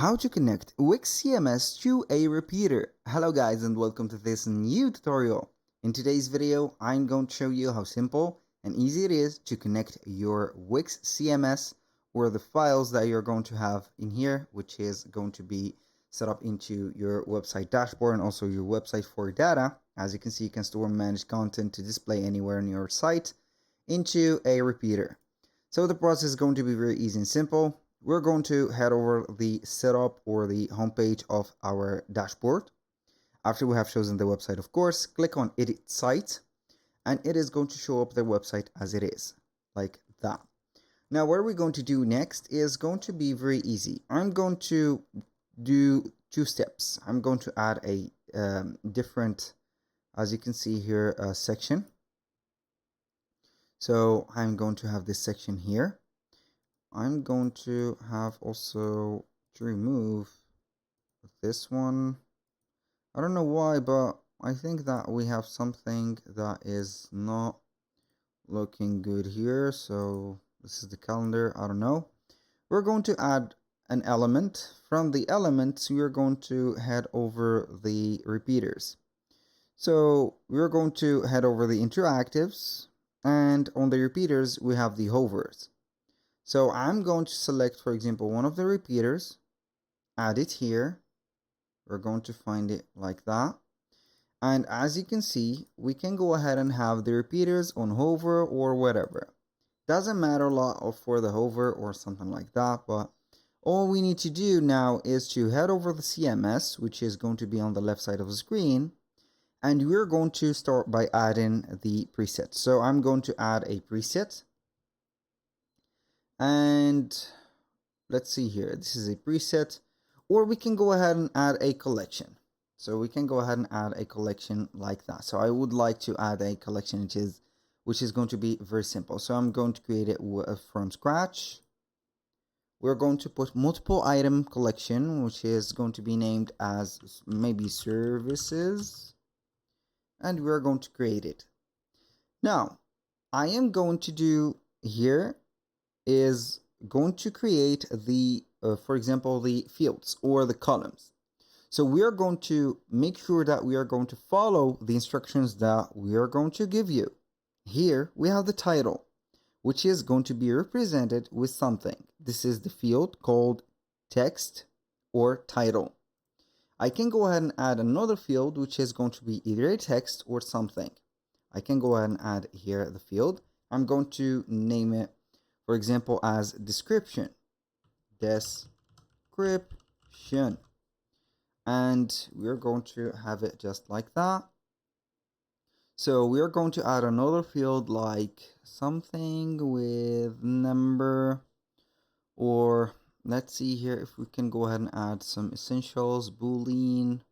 How to connect Wix CMS to a repeater. Hello guys and welcome to this new tutorial. In today's video, I'm going to show you how simple and easy it is to connect your Wix CMS or the files that you're going to have in here, which is going to be set up into your website dashboard and also your website for data. As you can see, you can store and manage content to display anywhere on your site into a repeater. So the process is going to be very easy and simple. We're going to head over the setup or the homepage of our dashboard. After we have chosen the website, of course, click on Edit Site, and it is going to show up the website as it is, like that. Now, what we're going to do next is going to be very easy. I'm going to do two steps. I'm going to add a different, as you can see here, section. So I'm going to have this section here. I'm going to have also to remove this one. I don't know why, but I think that we have something that is not looking good here. So this is the calendar. I don't know. We're going to add an element. From the elements, we're going to head over the repeaters. So we're going to head over the interactives, and on the repeaters, we have the hovers. So I'm going to select, for example, one of the repeaters, add it here. We're going to find it like that. And as you can see, we can go ahead and have the repeaters on hover or whatever. Doesn't matter a lot for the hover or something like that, but all we need to do now is to head over the CMS, which is going to be on the left side of the screen. And we're going to start by adding the preset. So I'm going to add a preset. And let's see here, this is a preset, or we can go ahead and add a collection. So we can go ahead and add a collection like that. So I would like to add a collection which is going to be very simple. So I'm going to create it from scratch. We're going to put multiple item collection, which is going to be named as maybe services, and we're going to create it. Now I am going to do here is going to create the, for example, the fields or the columns. So we are going to make sure that we are going to follow the instructions that we are going to give you. Here we have the title, which is going to be represented with something. This is the field called text or title. I can go ahead and add another field, which is going to be either a text or something. I can go ahead and add here the field. I'm going to name it, for example, as description. And we're going to have it just like that. So we're going to add another field like something with number, or let's see here if we can go ahead and add some essentials, boolean,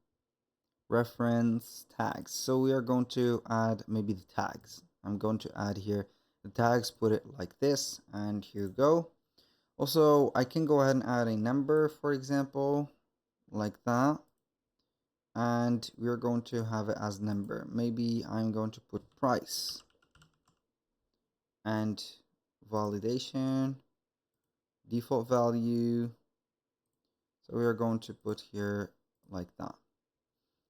reference, tags. So we are going to add maybe the tags. I'm going to add here the tags, put it like this, and here you go. Also, I can go ahead and add a number, for example, like that, and we're going to have it as number. Maybe I'm going to put price and validation, default value. So we are going to put here like that.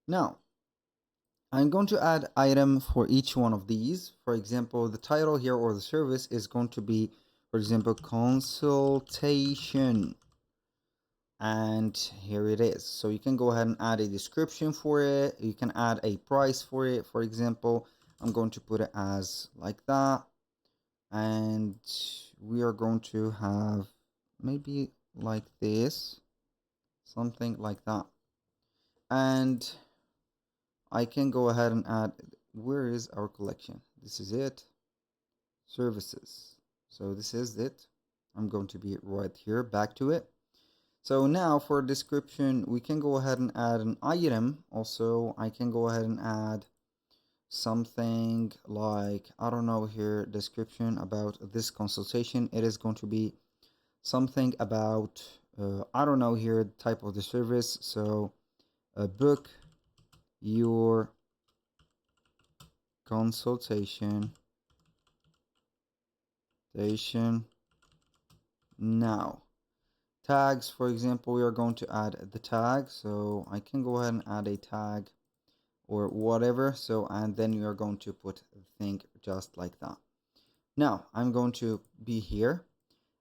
Now I'm going to add item for each one of these. For example, the title here or the service is going to be, for example, consultation. And here it is. So you can go ahead and add a description for it. You can add a price for it. For example, I'm going to put it as like that. And we are going to have maybe like this, something like that. And I can go ahead and add, where is our collection? This is it, services. So this is it. I'm going to be right here, back to it. So now for description, we can go ahead and add an item. Also, I can go ahead and add something like, I don't know here, description about this consultation. It is going to be something about, I don't know here, type of the service. So book your consultation now. Tags, for example, we are going to add the tag. So I can go ahead and add a tag or whatever. So, and then you are going to put the thing just like that. Now I'm going to be here,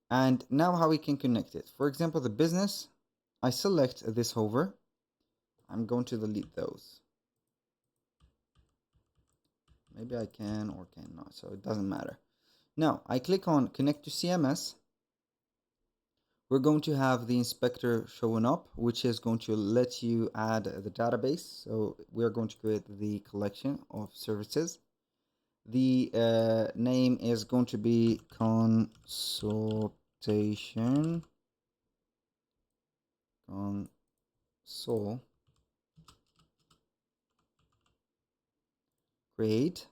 and now how we can connect it. For example, the business, I select this hover. I'm going to delete those. Maybe I can or cannot, so it doesn't matter. Now I click on Connect to CMS. We're going to have the inspector showing up, which is going to let you add the database. So we're going to create the collection of services. The name is going to be consultation console create.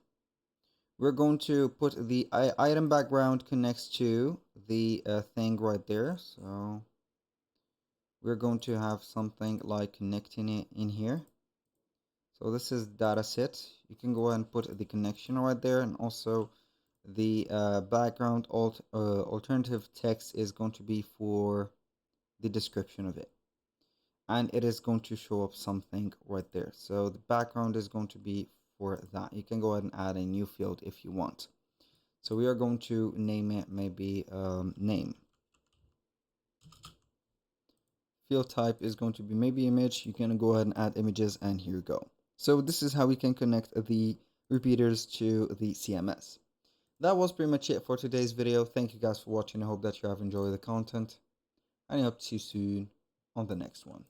We're going to put the item background connects to the thing right there. So we're going to have something like connecting it in here. So this is data set. You can go ahead and put the connection right there, and also the background alternative text is going to be for the description of it, and it is going to show up something right there. So the background is going to be for that. You can go ahead and add a new field if you want. So we are going to name it maybe name. Field type is going to be maybe image. You can go ahead and add images, and here you go. So this is how we can connect the repeaters to the CMS. That was pretty much it for today's video. Thank you guys for watching. I hope that you have enjoyed the content, and I hope to see you soon on the next one.